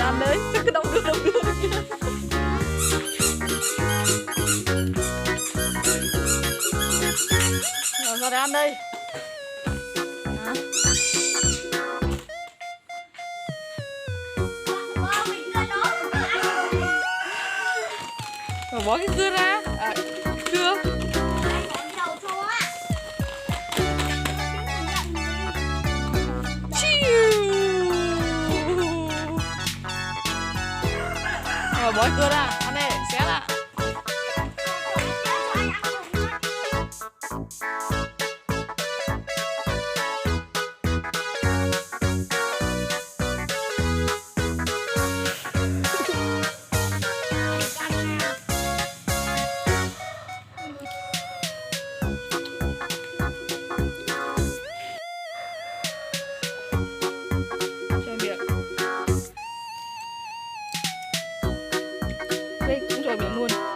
ăn đấy. Cứ động được kia. Rồi ra để ăn đây. Rồi bỏ cái cưa ra. Cưa. Rồi bỏ cái cưa ra, ăn đây, xé ra. Đây cũng rồi miệng luôn.